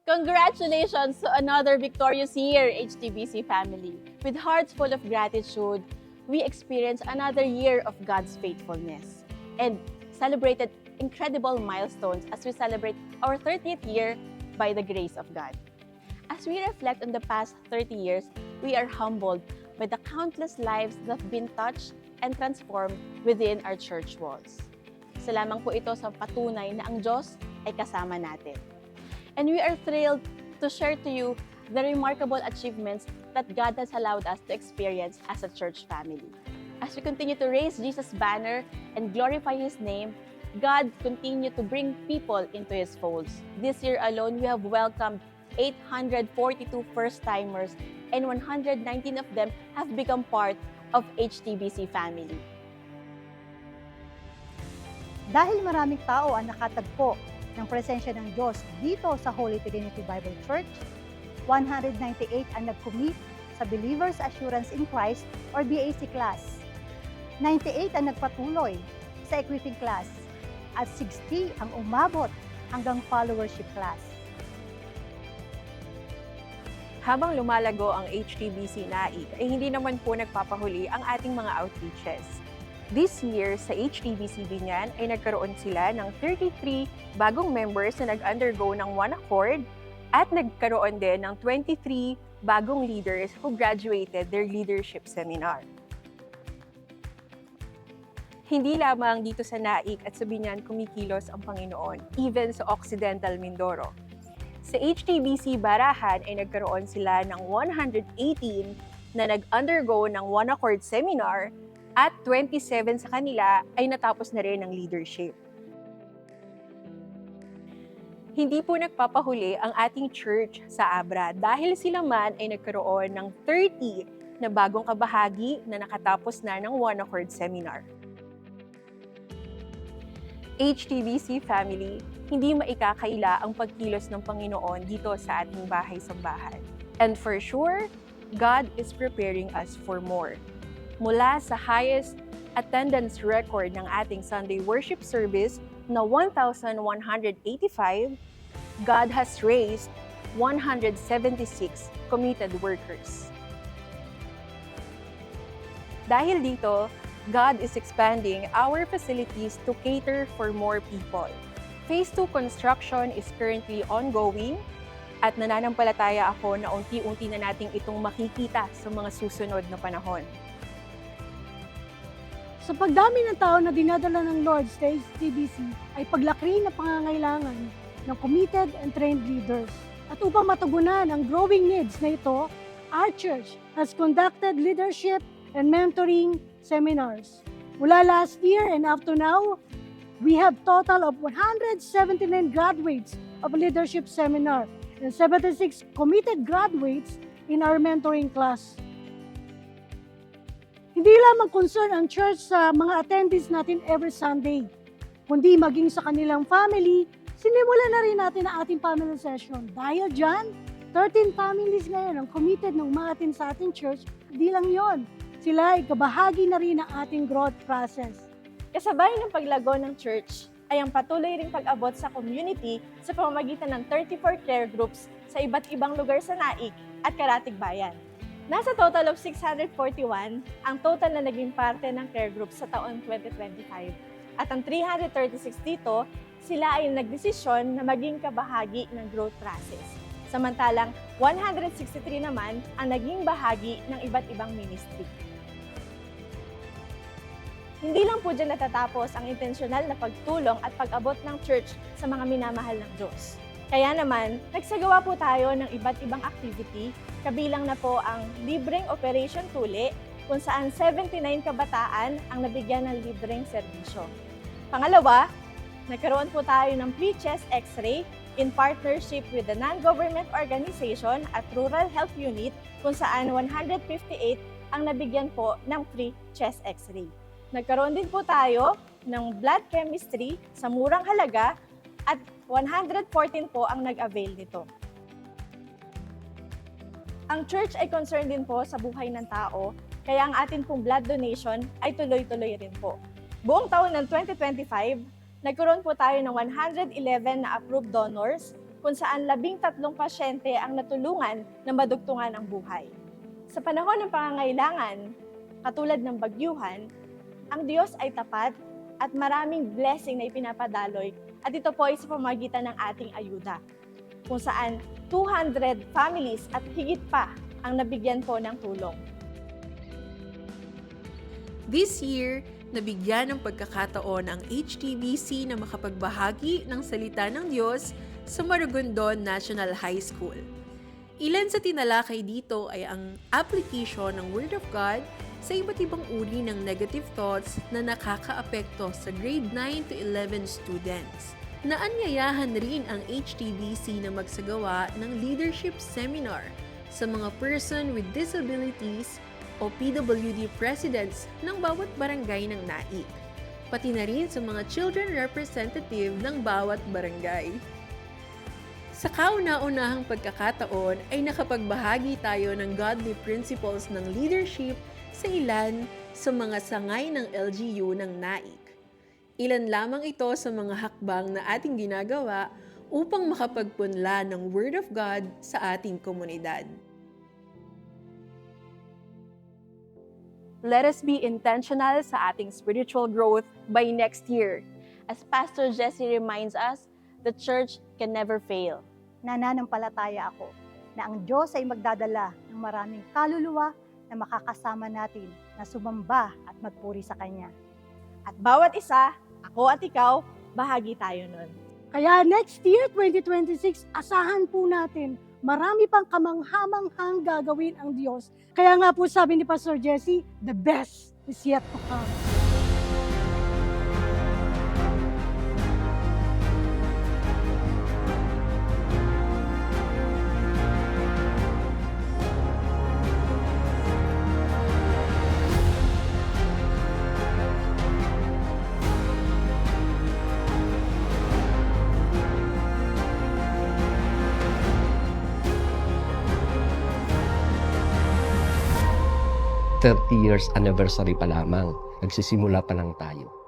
Congratulations to another victorious year, HTBC family. With hearts full of gratitude, we experienced another year of God's faithfulness and celebrated incredible milestones as we celebrate our 30th year by the grace of God. As we reflect on the past 30 years, we are humbled by the countless lives that have been touched and transformed within our church walls. Isa lamang po ito sa patunay na ang Diyos ay kasama natin. And we are thrilled to share to you the remarkable achievements that God has allowed us to experience as a church family. As we continue to raise Jesus' banner and glorify His name, God continues to bring people into His folds. This year alone, we have welcomed 842 first-timers and 119 of them have become part of HTBC family. Dahil maraming tao ang nakatagpo ng presensya ng Diyos dito sa Holy Trinity Bible Church, 198 ang nag-commit sa Believer's Assurance in Christ or BAC class. 98 ang nagpatuloy sa Equipping class at 60 ang umabot hanggang followership class. Habang lumalago ang HTBC NAIC, ay hindi naman po nagpapahuli ang ating mga outreaches. This year, sa HTBC Binyan ay nagkaroon sila ng 33 bagong members na nag-undergo ng One Accord at nagkaroon din ng 23 bagong leaders who graduated their leadership seminar. Hindi lamang dito sa NAIC at sa Binyan kumikilos ang Panginoon, even sa Occidental Mindoro. Sa HTBC Barahan ay nagkaroon sila ng 118 na nag-undergo ng One Accord seminar at 27 sa kanila ay natapos na rin ng leadership. Hindi po nagpapahuli ang ating church sa Abra dahil sila man ay nagkaroon ng 30 na bagong kabahagi na nakatapos na ng One Accord seminar. HTBC family, hindi maikakaila ang pagkilos ng Panginoon dito sa ating bahay-sambahan. And for sure, God is preparing us for more. Mula sa highest attendance record ng ating Sunday worship service na 1,185, God has raised 176 committed workers. Dahil dito, God is expanding our facilities to cater for more people. Phase 2 construction is currently ongoing at nananampalataya ako na unti-unti na nating itong makikita sa mga susunod na panahon. Sa pagdami ng tao na dinadala ng Lord sa HTBC ay paglaki na pangangailangan ng committed and trained leaders. At upang matugunan ang growing needs na ito, our church has conducted leadership and mentoring seminars. Mula last year and up to now, we have total of 179 graduates of leadership seminar and 76 committed graduates in our mentoring class. Hindi lamang concern ang church sa mga attendees natin every Sunday, kundi maging sa kanilang family, sinimulan na rin natin ang ating family session. Dahil dyan, 13 families ngayon ang committed na umatin sa ating church. Hindi lang yon, sila ay kabahagi na rin ng ating growth process. Kasabay ng paglago ng church ay ang patuloy ring pag-abot sa community sa pamamagitan ng 34 care groups sa iba't ibang lugar sa NAIC at Karatig Bayan. Nasa total of 641 ang total na naging parte ng care groups sa taon 2025. At ang 336 dito, sila ay nagdesisyon na maging kabahagi ng growth process. Samantalang 163 naman ang naging bahagi ng iba't ibang ministry. Hindi lang po dyan natatapos ang intensyonal na pagtulong at pag-abot ng church sa mga minamahal ng Diyos. Kaya naman, nagsagawa po tayo ng iba't ibang activity, kabilang na po ang libreng Operation Tuli, kung saan 79 kabataan ang nabigyan ng libreng serbisyo. Pangalawa, nagkaroon po tayo ng free chest x-ray in partnership with the non-government organization at Rural Health Unit, kung saan 158 ang nabigyan po ng free chest x-ray. Nagkaroon din po tayo ng blood chemistry sa murang halaga at 114 po ang nag-avail nito. Ang church ay concerned din po sa buhay ng tao, kaya ang atin pong blood donation ay tuloy-tuloy rin po. Buong taon ng 2025, nagkaroon po tayo ng 111 na approved donors kung saan 13 pasyente ang natulungan na madugtungan ang buhay. Sa panahon ng pangangailangan, katulad ng bagyuhan, ang Diyos ay tapat at maraming blessing na ipinapadaloy at ito po ay sa pamagitan ng ating ayuda, kung saan 200 families at higit pa ang nabigyan po ng tulong. This year, nabigyan ng pagkakataon ang HTBC na makapagbahagi ng salita ng Diyos sa Maragondon National High School. Ilan sa tinalakay dito ay ang application ng Word of God sa iba't ibang uri ng negative thoughts na nakakaapekto sa grade 9 to 11 students. Naanyayahan rin ang HTBC na magsagawa ng leadership seminar sa mga person with disabilities o PWD presidents ng bawat barangay ng NAIC, pati na rin sa mga children representative ng bawat barangay. Sa kauna-unahang pagkakataon ay nakapagbahagi tayo ng godly principles ng leadership sa ilan sa mga sangay ng LGU ng NAIC. Ilan lamang ito sa mga hakbang na ating ginagawa upang makapagpunla ng Word of God sa ating komunidad. Let us be intentional sa ating spiritual growth by next year. As Pastor Jesse reminds us, the church can never fail. Nananampalataya ako na ang Diyos ay magdadala ng maraming kaluluwa na makakasama natin na sumamba at magpuri sa Kanya. At bawat isa, ako at ikaw, bahagi tayo nun. Kaya next year, 2026, asahan po natin, marami pang kamanghamanghang gagawin ang Diyos. Kaya nga po sabi ni Pastor Jesse, the best is yet to come. 30 years anniversary pa lamang. Nagsisimula pa lang tayo.